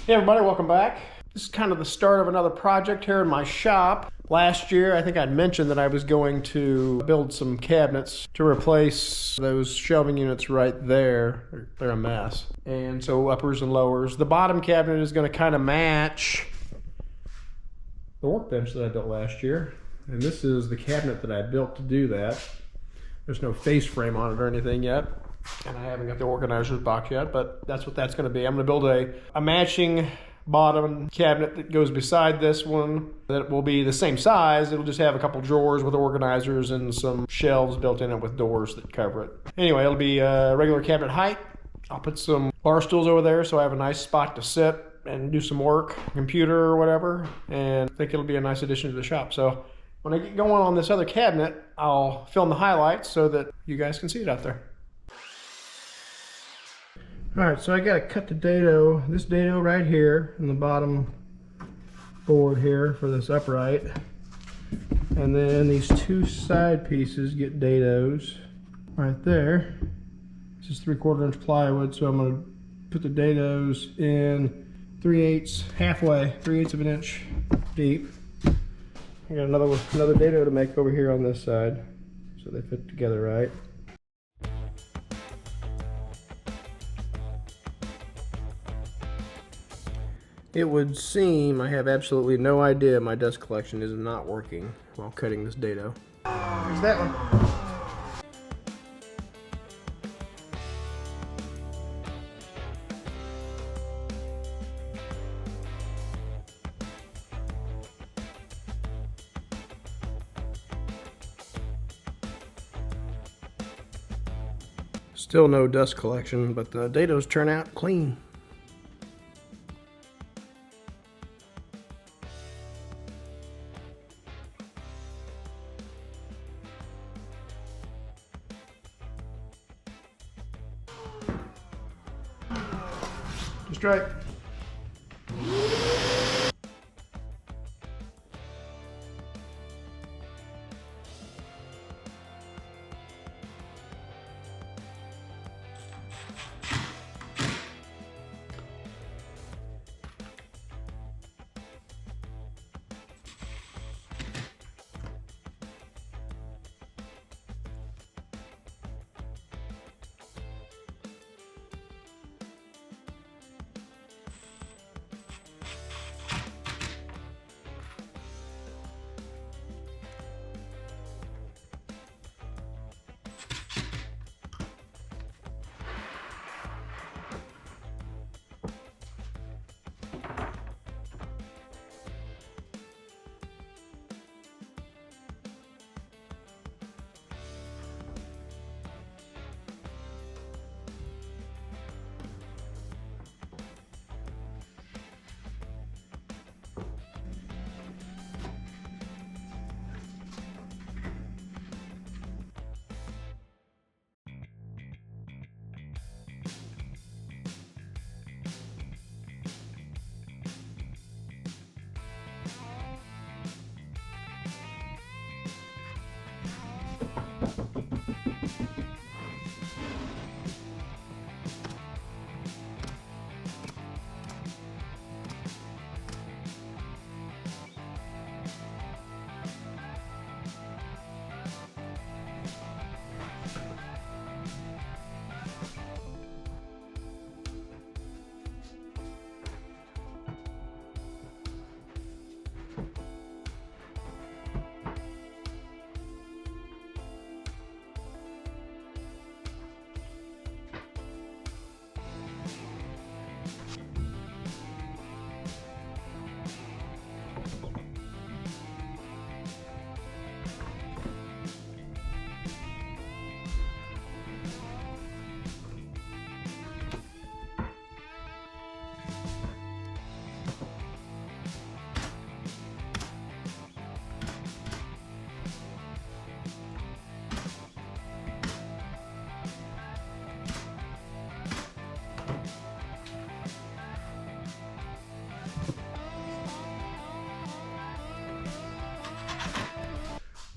Hey everybody, welcome back. This is kind of the start of another project here in my shop. Last year, I think I'd mentioned that I was going to build some cabinets to replace those shelving units right there. They're a mess. And so uppers and lowers. The bottom cabinet is going to kind of match the workbench that I built last year. And this is the cabinet that I built to do that. There's no face frame on it or anything yet. And I haven't got the organizer's box yet, but that's what that's going to be. I'm going to build a matching bottom cabinet that goes beside this one that will be the same size. It'll just have a couple drawers with organizers and some shelves built in it with doors that cover it. Anyway, it'll be regular cabinet height. I'll put some bar stools over there so I have a nice spot to sit and do some work, computer or whatever, and I think it'll be a nice addition to the shop. So when I get going on this other cabinet, I'll film the highlights so that you guys can see it out there. Alright, so I got to cut the dado, this dado right here in the bottom board here for this upright. And then these two side pieces get dados right there. This is 3/4 inch plywood, so I'm going to put the dados in 3/8, halfway, 3/8 of an inch deep. I got another dado to make over here on this side, so they fit together right. It would seem I have absolutely no idea my dust collection is not working while cutting this dado. There's that one. Still no dust collection, but the dados turn out clean. Just right.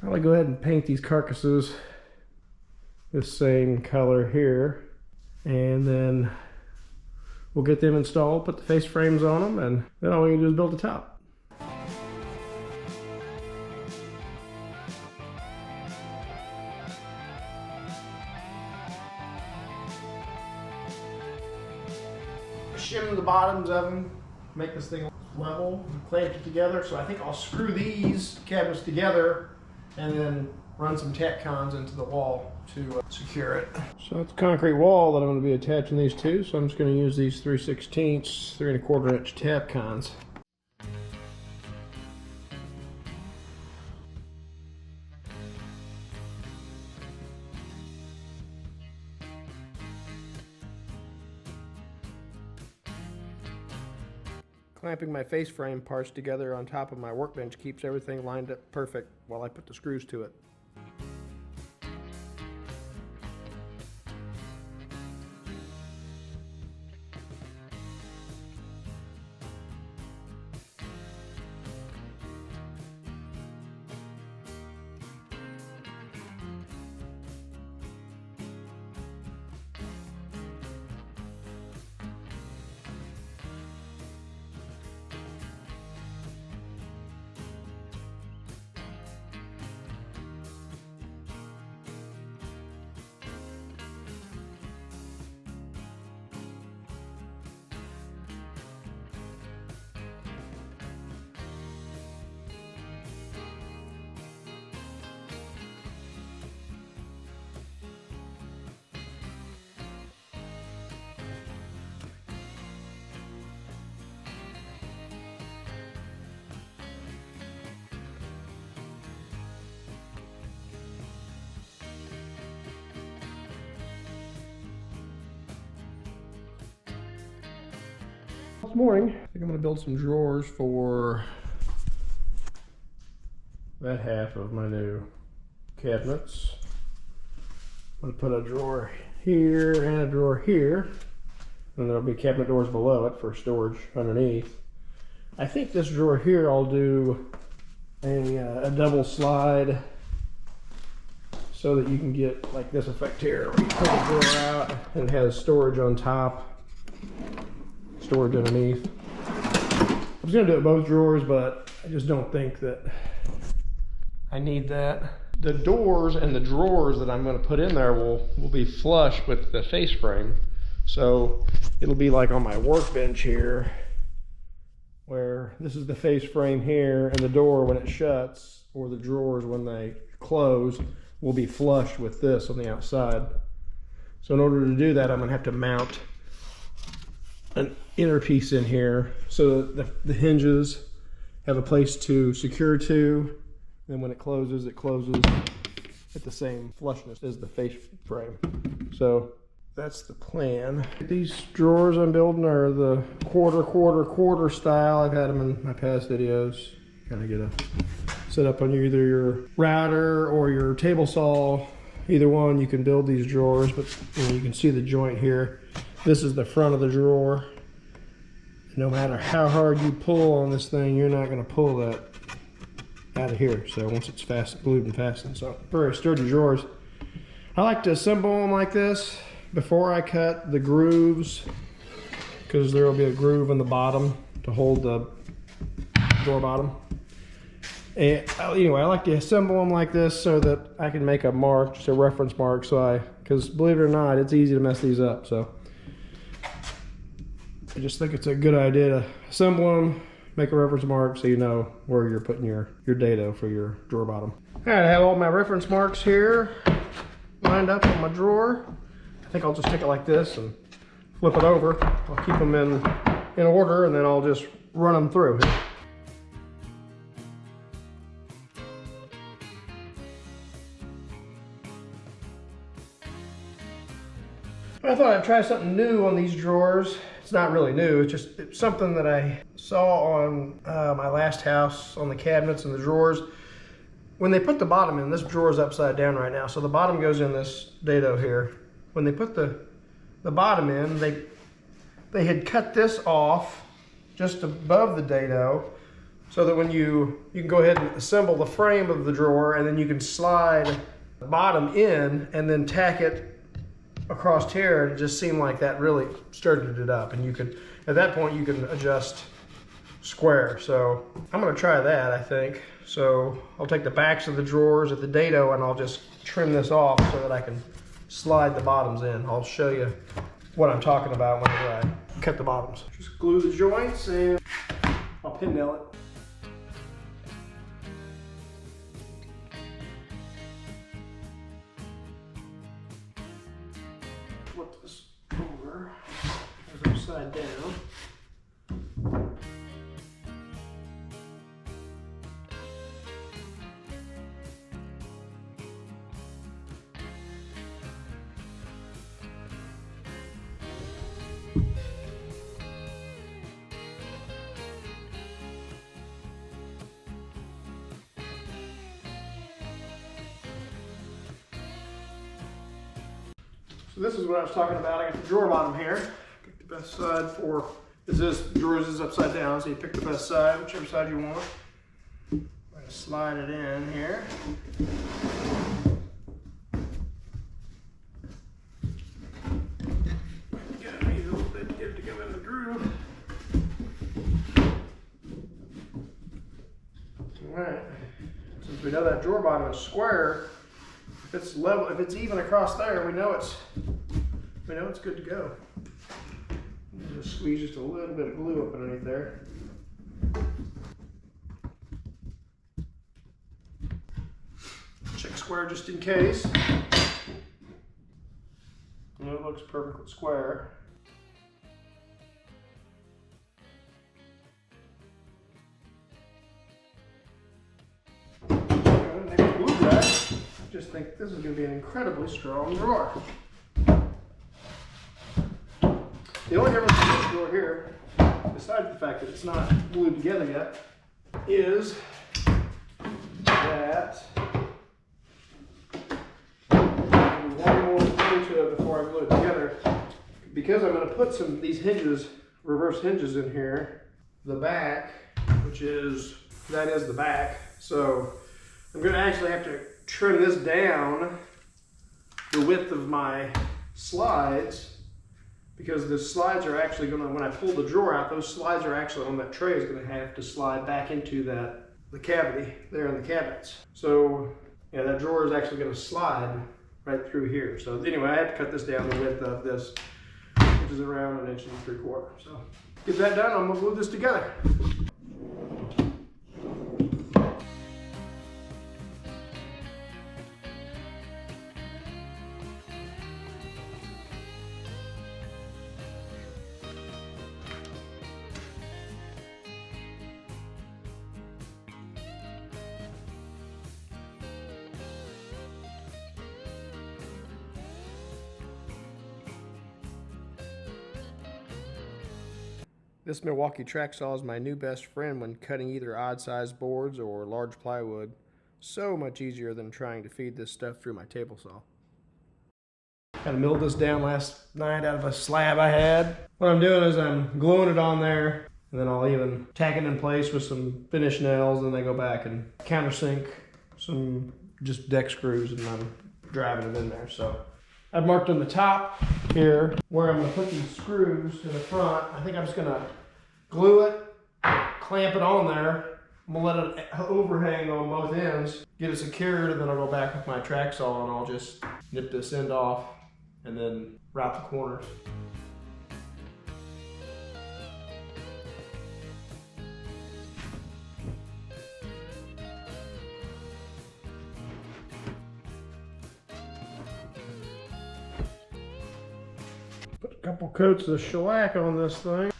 Probably go ahead and paint these carcasses the same color here, and then we'll get them installed, put the face frames on them, and then all we can do is build the top. Shim the bottoms of them, make this thing level, clamp it together. So I think I'll screw these cabinets together and then run some tack cons into the wall to secure it. So it's a concrete wall that I'm going to be attaching these to, so I'm just going to use these 3/16, 3 1/4 inch tack cons. Clamping my face frame parts together on top of my workbench keeps everything lined up perfect while I put the screws to it. This morning, I think I'm going to build some drawers for that half of my new cabinets. I'm going to put a drawer here and a drawer here, and there'll be cabinet doors below it for storage underneath. I think this drawer here I'll do a double slide so that you can get like this effect here, where you pull the drawer out and it has storage on top, storage underneath. I was going to do it both drawers, but I just don't think that I need that. The doors and the drawers that I'm going to put in there will be flush with the face frame. So it'll be like on my workbench here, where this is the face frame here, and the door when it shuts, or the drawers when they close, will be flush with this on the outside. So in order to do that, I'm going to have to mount an inner piece in here so that the hinges have a place to secure to. Then when it closes at the same flushness as the face frame. So that's the plan. These drawers I'm building are the quarter style. I've had them in my past videos. Kind of get a set up on either your router or your table saw. Either one, you can build these drawers, but you can see the joint here. This is the front of the drawer. No matter how hard you pull on this thing, you're not going to pull that out of here. So once it's glued and fastened. So very sturdy drawers. I like to assemble them like this before I cut the grooves, because there will be a groove in the bottom to hold the door bottom. And anyway, I like to assemble them like this so that I can make a mark, just a reference mark, because believe it or not, it's easy to mess these up. So I just think it's a good idea to assemble them, make a reference mark so you know where you're putting your dado for your drawer bottom. All right, I have all my reference marks here lined up on my drawer. I think I'll just take it like this and flip it over. I'll keep them in order, and then I'll just run them through. I thought I'd try something new on these drawers. It's not really new, it's something that I saw on my last house on the cabinets and the drawers. When they put the bottom in, this drawer is upside down right now, so the bottom goes in this dado here. When they put the bottom in, they had cut this off just above the dado, so that when you can go ahead and assemble the frame of the drawer, and then you can slide the bottom in and then tack it across here, and it just seemed like that really sturdied it up. And you could, at that point, you can adjust square. So I'm gonna try that, I think. So I'll take the backs of the drawers at the dado and I'll just trim this off so that I can slide the bottoms in. I'll show you what I'm talking about whenever I cut the bottoms. Just glue the joints and I'll pin nail it. Flip this over, it's upside down. So this is what I was talking about. I got the drawer bottom here. Pick the best side for, the drawers is upside down, so you pick the best side, whichever side you want. I'm going to slide it in here. Gotta be a little bit to get it to go in the groove. Alright, since we know that drawer bottom is square, if it's level, if it's even across there, we know it's good to go. Just squeeze just a little bit of glue up underneath there. Check square just in case. And it looks perfectly square. I just think this is going to be an incredibly strong drawer. The only difference in this drawer here, besides the fact that it's not glued together yet, is that one more thing to it before I glue it together. Because I'm going to put some of these hinges, reverse hinges in here, the back, that is the back, so I'm going to actually have to trim this down the width of my slides, because the slides are actually going to, when I pull the drawer out, those slides are actually on that tray is going to have to slide back into the cavity there in the cabinets. So yeah, that drawer is actually going to slide right through here. So anyway, I have to cut this down the width of this, which is around 1 3/4 inches. So get that done, I'm going to glue this together. This Milwaukee track saw is my new best friend when cutting either odd-sized boards or large plywood. So much easier than trying to feed this stuff through my table saw. Kind of milled this down last night out of a slab I had. What I'm doing is I'm gluing it on there, and then I'll even tack it in place with some finish nails, and then I go back and countersink some just deck screws, and I'm driving it in there. So I've marked on the top here where I'm going to put these screws to the front. I think I'm just going to glue it, clamp it on there. I'm going to let it overhang on both ends, get it secured, and then I'll go back with my track saw and I'll just nip this end off and then wrap the corners. Put a couple coats of shellac on this thing.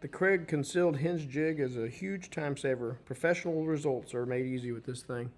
The Craig concealed hinge jig is a huge time saver. Professional results are made easy with this thing.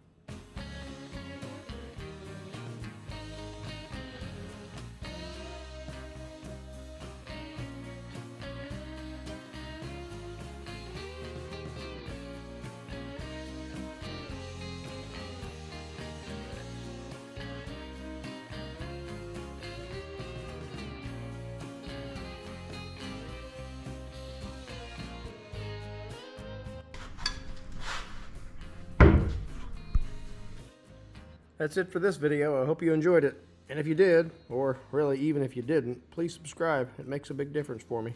That's it for this video. I hope you enjoyed it. And if you did, or really even if you didn't, please subscribe. It makes a big difference for me.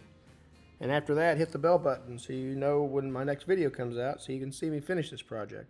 And after that, hit the bell button so you know when my next video comes out so you can see me finish this project.